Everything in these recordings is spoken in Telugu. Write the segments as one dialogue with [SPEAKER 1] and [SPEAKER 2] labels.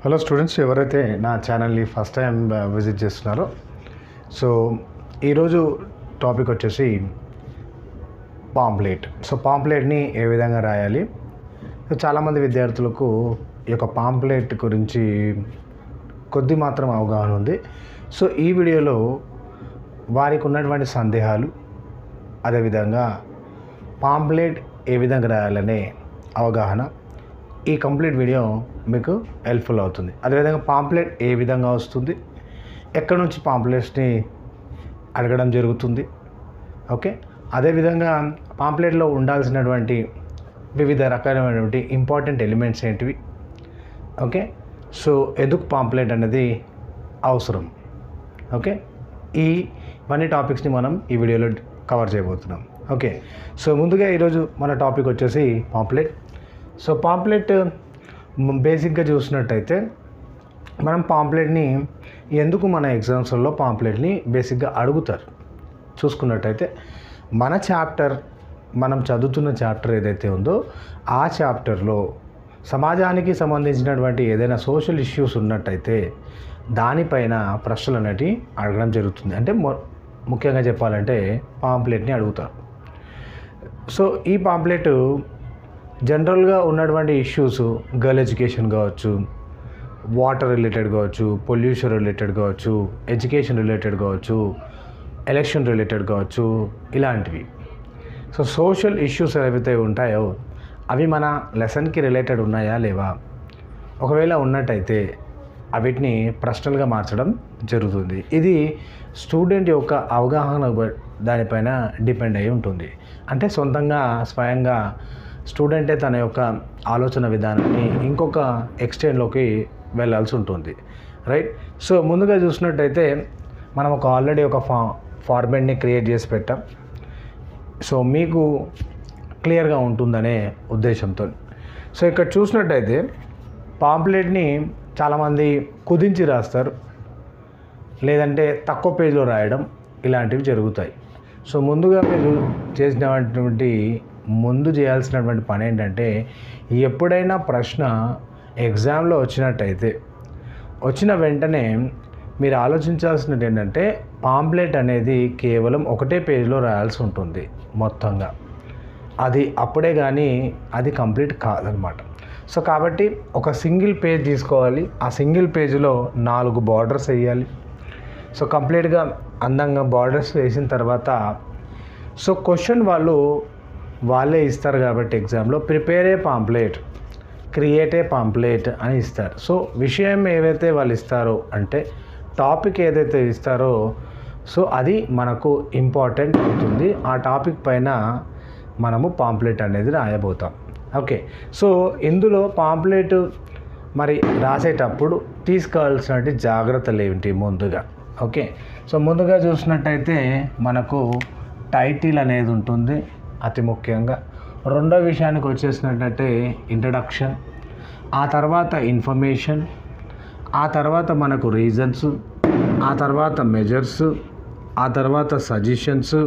[SPEAKER 1] హలో స్టూడెంట్స్, ఎవరైతే నా ఛానల్ని ఫస్ట్ టైం విజిట్ చేస్తున్నారో, సో ఈరోజు టాపిక్ వచ్చేసి పాంప్లెట్. సో పాంప్లెట్ని ఏ విధంగా రాయాలి. సో చాలామంది విద్యార్థులకు ఈ యొక్క పాంప్లెట్ గురించి కొద్ది మాత్రం అవగాహన ఉంది. సో ఈ వీడియోలో వారికి ఉన్నటువంటి సందేహాలు, అదేవిధంగా పాంప్లెట్ ఏ విధంగా రాయాలనే అవగాహన, ఈ కంప్లీట్ వీడియో మీకు హెల్ప్ఫుల్ అవుతుంది. అదేవిధంగా పాంప్లెట్ ఏ విధంగా వస్తుంది, ఎక్కడి నుంచి పాంప్లెట్స్ని అడగడం జరుగుతుంది, ఓకే. అదేవిధంగా పాంప్లెట్లో ఉండాల్సినటువంటి వివిధ రకాలైనటువంటి ఇంపార్టెంట్ ఎలిమెంట్స్ ఏంటివి, ఓకే. సో ఎందుకు పాంప్లెట్ అనేది అవసరం, ఓకే. ఇవన్నీ టాపిక్స్ని మనం ఈ వీడియోలో కవర్ చేయబోతున్నాం, ఓకే. సో ముందుగా ఈరోజు మన టాపిక్ వచ్చేసి పాంప్లెట్. సో పాంప్లెట్ బేసిక్గా చూసినట్టయితే మనం పాంప్లెట్ని ఎందుకు మన ఎగ్జామ్స్లో పాంప్లెట్ని బేసిక్గా అడుగుతారు చూసుకున్నట్టయితే, మన చాప్టర్, మనం చదువుతున్న చాప్టర్ ఏదైతే ఉందో ఆ చాప్టర్లో సమాజానికి సంబంధించినటువంటి ఏదైనా సోషల్ ఇష్యూస్ ఉన్నట్టయితే దానిపైన ప్రశ్నలు అనేటివి అడగడం జరుగుతుంది. అంటే ముఖ్యంగా చెప్పాలంటే పాంప్లెట్ని అడుగుతారు. సో ఈ పాంప్లెట్ జనరల్గా ఉన్నటువంటి ఇష్యూస్ గర్ల్ ఎడ్యుకేషన్ కావచ్చు, వాటర్ రిలేటెడ్ కావచ్చు, పొల్యూషన్ రిలేటెడ్ కావచ్చు, ఎడ్యుకేషన్ రిలేటెడ్ కావచ్చు, ఎలక్షన్ రిలేటెడ్ కావచ్చు, ఇలాంటివి. సో సోషల్ ఇష్యూస్ ఏవైతే ఉంటాయో అవి మన లెసన్కి రిలేటెడ్ ఉన్నాయా లేవా, ఒకవేళ ఉన్నట్టయితే అవిటిని ప్రశ్నలుగా మార్చడం జరుగుతుంది. ఇది స్టూడెంట్ యొక్క అవగాహన దానిపైన డిపెండ్ అయి ఉంటుంది. అంటే సొంతంగా స్వయంగా స్టూడెంటే తన యొక్క ఆలోచన విధానాన్ని ఇంకొక ఎక్స్టెండ్లోకి వెళ్ళాల్సి ఉంటుంది, రైట్. సో ముందుగా చూసినట్టయితే మనం ఆల్రెడీ ఒక ఫార్మాట్ని క్రియేట్ చేసి పెట్టాం. సో మీకు క్లియర్గా ఉంటుందనే ఉద్దేశంతో. సో ఇక్కడ చూసినట్టయితే పాంప్లెట్ని చాలామంది కుదించి రాస్తారు, లేదంటే తక్కువ పేజ్లో రాయడం, ఇలాంటివి జరుగుతాయి. సో ముందుగా మీరు ముందు చేయాల్సినటువంటి పని ఏంటంటే, ఎప్పుడైనా ప్రశ్న ఎగ్జామ్లో వచ్చినట్టయితే వచ్చిన వెంటనే మీరు ఆలోచించాల్సినది ఏంటంటే, పాంప్లెట్ అనేది కేవలం ఒకటే పేజ్లో రాయాల్సి ఉంటుంది మొత్తంగా. అది అప్పుడే కానీ అది కంప్లీట్ కాదనమాట. సో కాబట్టి ఒక సింగిల్ పేజ్ తీసుకోవాలి. ఆ సింగిల్ పేజ్లో 4 బార్డర్స్ వేయాలి. సో కంప్లీట్గా అందంగా బార్డర్స్ వేసిన తర్వాత, సో క్వశ్చన్ వాళ్ళే ఇస్తారు కాబట్టి ఎగ్జామ్లో prepare a pamphlet, create a pamphlet అని ఇస్తారు. సో విషయం ఏవైతే వాళ్ళు ఇస్తారో, అంటే టాపిక్ ఏదైతే ఇస్తారో, సో అది మనకు ఇంపార్టెంట్ అవుతుంది. ఆ టాపిక్ పైన మనము పాంప్లెట్ అనేది రాయబోతాం, ఓకే. సో ఇందులో పాంప్లెట్ మరి రాసేటప్పుడు తీసుకోవాల్సిన జాగ్రత్తలు ఏమిటి ముందుగా, ఓకే. సో ముందుగా చూసినట్టయితే మనకు టైటిల్ అనేది ఉంటుంది అతి ముఖ్యంగా. రెండో విషయానికి వచ్చేసినట్టయితే ఇంట్రడక్షన్, ఆ తర్వాత ఇన్ఫర్మేషన్, ఆ తర్వాత మనకు రీజన్స్, ఆ తర్వాత మెజర్స్, ఆ తర్వాత సజెషన్స్,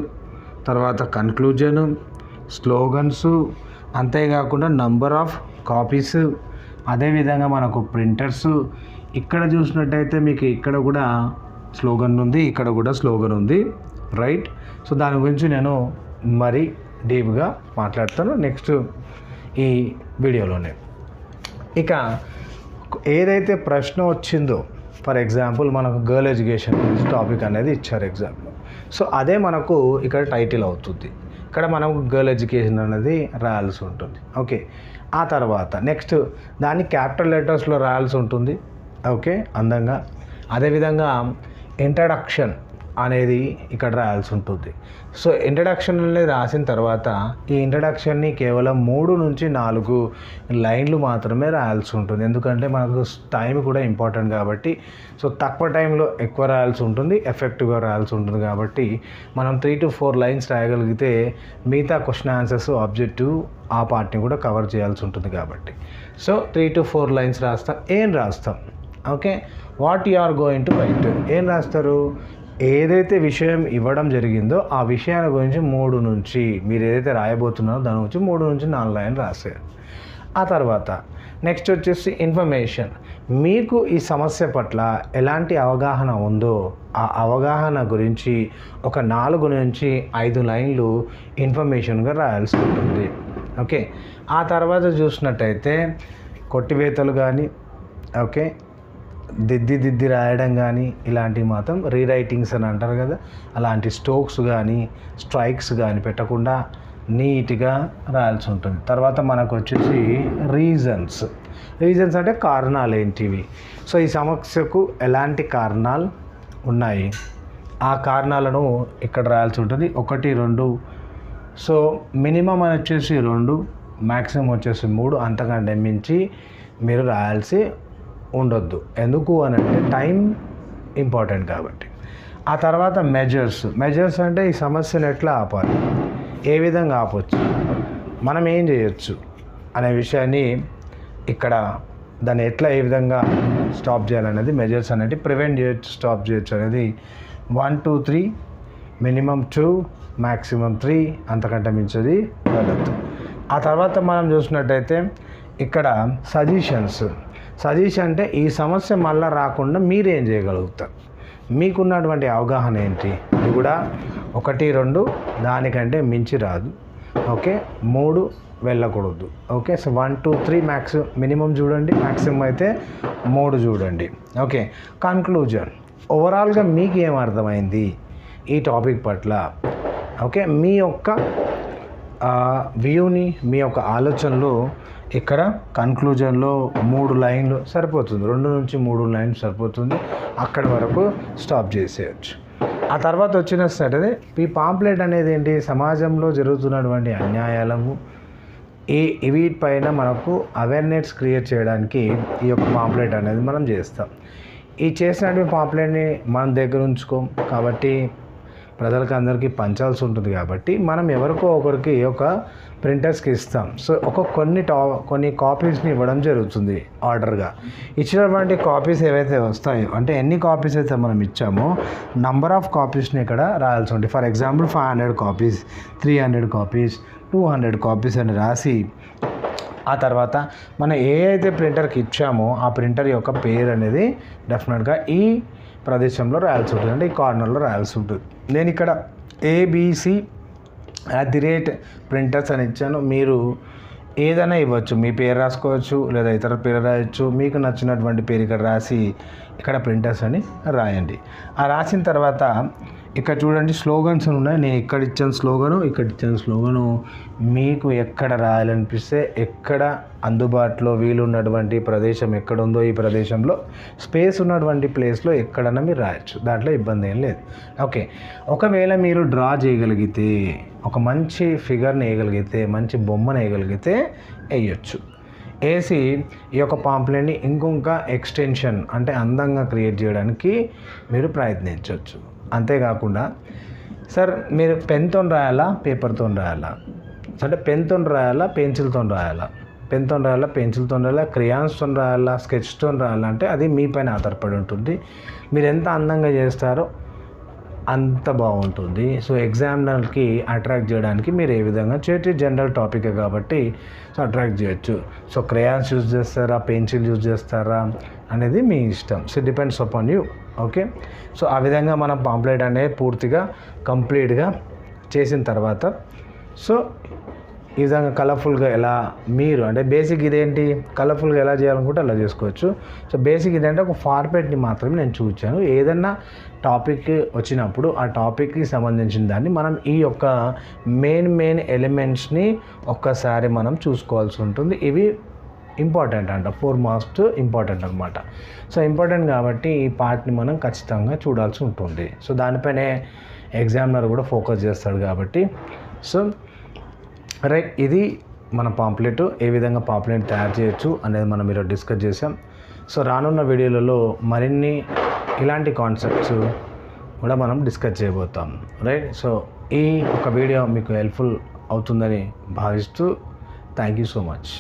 [SPEAKER 1] తర్వాత కన్క్లూజను, స్లోగన్స్, అంతేకాకుండా నంబర్ ఆఫ్ కాపీస్, అదేవిధంగా మనకు ప్రింటర్స్. ఇక్కడ చూసినట్టయితే మీకు ఇక్కడ కూడా స్లోగన్ ఉంది, ఇక్కడ కూడా స్లోగన్ ఉంది, రైట్. సో దాని గురించి నేను మరి డీప్గా మాట్లాడతాను నెక్స్ట్ ఈ వీడియోలోనే. ఇక ఏదైతే ప్రశ్న వచ్చిందో, ఫర్ ఎగ్జాంపుల్ మనకు గర్ల్ ఎడ్యుకేషన్ గురించి టాపిక్ అనేది ఇచ్చారు ఎగ్జామ్లో. సో అదే మనకు ఇక్కడ టైటిల్ అవుతుంది. ఇక్కడ మనకు గర్ల్ ఎడ్యుకేషన్ అనేది రాయాల్సి ఉంటుంది, ఓకే. ఆ తర్వాత నెక్స్ట్ దాన్ని క్యాపిటల్ లెటర్స్లో రాయాల్సి ఉంటుంది, ఓకే, అందంగా. అదేవిధంగా ఇంట్రడక్షన్ అనేది ఇక్కడ రాయాల్సి ఉంటుంది. సో ఇంట్రడక్షన్ అనేది రాసిన తర్వాత ఈ ఇంట్రడక్షన్ని కేవలం 3 నుంచి 4 లైన్లు మాత్రమే రాయాల్సి ఉంటుంది. ఎందుకంటే మనకు టైం కూడా ఇంపార్టెంట్ కాబట్టి, సో తక్కువ టైంలో ఎక్కువ రాయాల్సి ఉంటుంది, ఎఫెక్టివ్గా రాయాల్సి ఉంటుంది. కాబట్టి మనం 3 to 4 లైన్స్ రాయగలిగితే మిగతా క్వశ్చన్ ఆన్సర్స్, ఆబ్జెక్టివ్ ఆ పార్ట్ని కూడా కవర్ చేయాల్సి ఉంటుంది. కాబట్టి సో 3 to 4 లైన్స్ రాస్తాం. ఏం రాస్తాం, okay. What you are going to write, ఏం రాస్తారు, ఏదైతే విషయం ఇవ్వడం జరిగిందో ఆ విషయాల గురించి 3 నుంచి మీరు ఏదైతే రాయబోతున్నారో దాని గురించి 3 నుంచి 4 లైన్లు రాశారు. ఆ తర్వాత నెక్స్ట్ వచ్చేసి ఇన్ఫర్మేషన్. మీకు ఈ సమస్య పట్ల ఎలాంటి అవగాహన ఉందో ఆ అవగాహన గురించి ఒక 4 నుంచి 5 లైన్లు ఇన్ఫర్మేషన్గా రాయాల్సి ఉంటుంది. ఓకే, ఆ తర్వాత చూసినట్టయితే కొట్టివేతలు కానీ, ఓకే, దిద్ది రాయడం కానీ ఇలాంటివి మాత్రం రీరైటింగ్స్ అని అంటారు కదా, అలాంటి స్ట్రోక్స్ కానీ స్ట్రైక్స్ కానీ పెట్టకుండా నీట్గా రాయాల్సి ఉంటుంది. తర్వాత మనకు వచ్చేసి రీజన్స్ అంటే కారణాలు ఏంటివి, సో ఈ సమస్యకు ఎలాంటి కారణాలు ఉన్నాయి ఆ కారణాలను ఇక్కడ రాయాల్సి ఉంటుంది. 1, 2, సో మినిమం అని వచ్చేసి 2, మ్యాక్సిమం వచ్చేసి 3, అంతకంటే మించి మీరు రాయాల్సి ఉండొద్దు. ఎందుకు అని అంటే టైం ఇంపార్టెంట్ కాబట్టి. ఆ తర్వాత మెజర్స్ అంటే ఈ సమస్యను ఎట్లా ఆపాలి, ఏ విధంగా ఆపవచ్చు, మనం ఏం చేయొచ్చు అనే విషయాన్ని ఇక్కడ దాన్ని ఎట్లా ఏ విధంగా స్టాప్ చేయాలనేది మెజర్స్ అనేది. ప్రివెంట్ చేయొచ్చు, స్టాప్ చేయొచ్చు అనేది 1, 2, 3, మినిమం 2, మ్యాక్సిమం 3, అంతకంటే మించేది వెళ్ళొద్దు. ఆ తర్వాత మనం చూసినట్టయితే ఇక్కడ సజెషన్ అంటే ఈ సమస్య మళ్ళీ రాకుండా మీరేం చేయగలుగుతారు, మీకున్నటువంటి అవగాహన ఏంటి, ఇది కూడా 1, 2 దానికంటే మించి రాదు. ఓకే, 3 వెళ్ళకూడదు. ఓకే, సో 1, 2, 3 మినిమం చూడండి, మ్యాక్సిమం అయితే 3 చూడండి. Okay, conclusion. ఓవరాల్గా మీకు ఏం అర్థమైంది ఈ టాపిక్ పట్ల, ఓకే, మీ యొక్క వ్యూని, మీ యొక్క ఆలోచనలు ఇక్కడ కన్క్లూజన్లో 3 లైన్లు సరిపోతుంది, 2 నుంచి 3 లైన్లు సరిపోతుంది. అక్కడి వరకు స్టాప్ చేసేయచ్చు. ఆ తర్వాత వచ్చిన సరే ఈ పాంప్లెట్ అనేది ఏంటి, సమాజంలో జరుగుతున్నటువంటి అన్యాయాలను వీటిపైన మనకు అవేర్నెస్ క్రియేట్ చేయడానికి ఈ యొక్క పాంప్లెట్ అనేది మనం చేస్తాం. ఈ చేసినటువంటి పాంప్లెట్ని మన దగ్గర ఉంచుకోం కాబట్టి ప్రజలకు అందరికీ పంచాల్సి ఉంటుంది కాబట్టి మనం ఎవరికో ఒకరికి ఒక ప్రింటర్స్కి ఇస్తాం. సో కొన్ని కాపీస్ని ఇవ్వడం జరుగుతుంది ఆర్డర్గా. ఇచ్చినటువంటి కాపీస్ ఏవైతే వస్తాయో, అంటే ఎన్ని కాపీస్ అయితే మనం ఇచ్చామో నంబర్ ఆఫ్ కాపీస్ని ఇక్కడ రాయాల్సి ఉంటుంది. For example 500 copies, 300 copies, 200 copies అని రాసి ఆ తర్వాత మనం ఏ అయితే ప్రింటర్కి ఇచ్చామో ఆ ప్రింటర్ యొక్క పేరు అనేది డెఫినెట్గా ఈ ప్రదేశంలో రాయాల్సి ఉంటుంది, అంటే ఈ కార్నర్లో రాయాల్సి ఉంటుంది. నేను ఇక్కడ ABC@printers అని ఇచ్చాను. మీరు ఏదైనా ఇవ్వచ్చు, మీ పేరు రాసుకోవచ్చు లేదా ఇతర పేరు రాయొచ్చు. మీకు నచ్చినటువంటి పేరు ఇక్కడ రాసి ఇక్కడ ప్రింటర్స్ అని రాయండి. ఆ రాసిన తర్వాత ఇక్కడ చూడండి స్లోగన్స్ ఉన్నాయి. నేను ఇక్కడ ఇచ్చాను స్లోగను, ఇక్కడ ఇచ్చాను స్లోగను. మీకు ఎక్కడ రాయాలనిపిస్తే, ఎక్కడ అందుబాటులో వీలున్నటువంటి ప్రదేశం ఎక్కడ ఉందో ఈ ప్రదేశంలో స్పేస్ ఉన్నటువంటి ప్లేస్లో ఎక్కడన్నా మీరు రాయొచ్చు, దాంట్లో ఇబ్బంది ఏం లేదు. ఓకే, ఒకవేళ మీరు డ్రా చేయగలిగితే, ఒక మంచి ఫిగర్ని వేయగలిగితే, మంచి బొమ్మను వేయగలిగితే వేయచ్చు. వేసి ఈ యొక్క పాంప్లెట్ని ఇంకొక ఎక్స్టెన్షన్ అంటే అందంగా క్రియేట్ చేయడానికి మీరు ప్రయత్నించవచ్చు. అంతేకాకుండా సార్ మీరు పెన్తో రాయాలా, పేపర్తో రాయాలా, అంటే పెన్తో రాయాలా, పెన్సిల్తో రాయాలా, పెన్సిల్తో రాయాలా, క్రియాన్స్తో రాయాలా, స్కెచ్తో రాయాలా అంటే అది మీ పైన ఆధారపడి ఉంటుంది. మీరు ఎంత అందంగా చేస్తారో అంత బాగుంటుంది. సో ఎగ్జామినర్కి అట్రాక్ట్ చేయడానికి మీరు ఏ విధంగా చేయొచ్చు, జనరల్ టాపికే కాబట్టి సో అట్రాక్ట్ చేయొచ్చు. సో క్రేయాన్స్ యూజ్ చేస్తారా, పెన్సిల్ యూజ్ చేస్తారా అనేది మీ ఇష్టం. So depends upon you. Okay, so ఆ విధంగా మనం పాంప్లెట్ అనేది పూర్తిగా కంప్లీట్గా చేసిన తర్వాత సో ఈ విధంగా కలర్ఫుల్గా ఎలా మీరు అంటే బేసిక్ ఇదేంటి కలర్ఫుల్గా ఎలా చేయాలనుకుంటే అలా చేసుకోవచ్చు. సో బేసిక్ ఇదేంటే ఒక ఫార్మాట్ని మాత్రమే నేను చూపించాను. ఏదన్నా టాపిక్ వచ్చినప్పుడు ఆ టాపిక్కి సంబంధించిన దాన్ని మనం ఈ యొక్క మెయిన్ ఎలిమెంట్స్ని ఒక్కసారి మనం చూసుకోవాల్సి ఉంటుంది. ఇవి ఇంపార్టెంట్ అంట, 4 మార్క్స్ ఇంపార్టెంట్ అనమాట. సో ఇంపార్టెంట్ కాబట్టి ఈ పార్ట్ని మనం ఖచ్చితంగా చూడాల్సి ఉంటుంది. సో దానిపైనే ఎగ్జామినర్ కూడా ఫోకస్ చేస్తాడు కాబట్టి సో రైట్, ఇది మన పాంప్లెట్, ఏ విధంగా పాంప్లెట్ తయారు చేయొచ్చు అనేది మనం ఈరోజు డిస్కస్ చేసాం. సో రానున్న వీడియోలలో మరిన్ని ఇలాంటి కాన్సెప్ట్స్ కూడా మనం డిస్కస్ చేయబోతాం. రైట్, సో ఈ ఒక వీడియో మీకు హెల్ప్ఫుల్ అవుతుందని భావిస్తూ థ్యాంక్ యూ సో మచ్.